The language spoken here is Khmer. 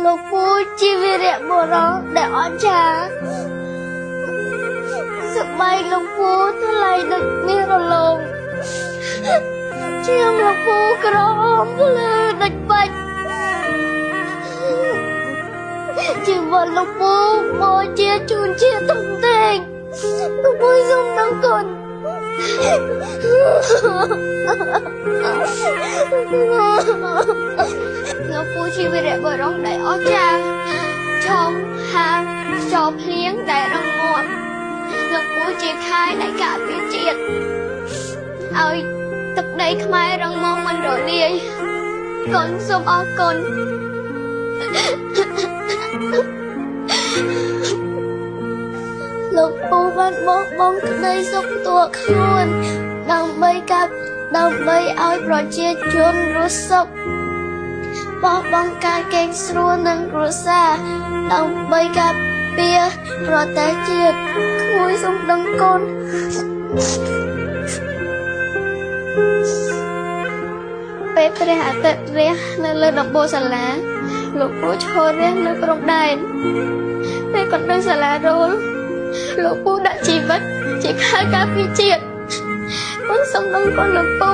លោកពូជាវីរៈបុរសដែលអស្ចារ្យសបាយលោកពូថ្លៃដូចមាសរលោងជាងលោកពូក្រហមភ្លឺដូចបាច់ជីវិតលោកពូមកជាជូនជាទុំតែងលោកពូសូមដឹងគុណលោកពូជាវីរៈបុរសដែលអស្ចារ្យឆោមហាងចោភ្លៀងដែលរងមាំលោកពូជាខែដែលការពារជាតិឲ្យទឹកដីខ្មែររងមាំមិនរលាយកូនសូមអរគុណលោកពូបានបោះបង់ក្តីសុខផ្ទាល់ខ្លួនដើម្បីឲ្យប្រជាជនរស់សុខបោះបង់ការកេងស្រួលនិងគ្រួសារដើម្បីការពារប្រទេសជាតិក្មួយសូមដឹងគុណពេលព្រះអាទិត្យរះនៅលើដំបូលសាលាលោកពូឈររះនៅព្រំដែនពេលកណ្ដឹងសាលារលលោកពូដាក់ជីវិតជាខែការពារជាតិគុណសូមដឹងគុណលោកពូ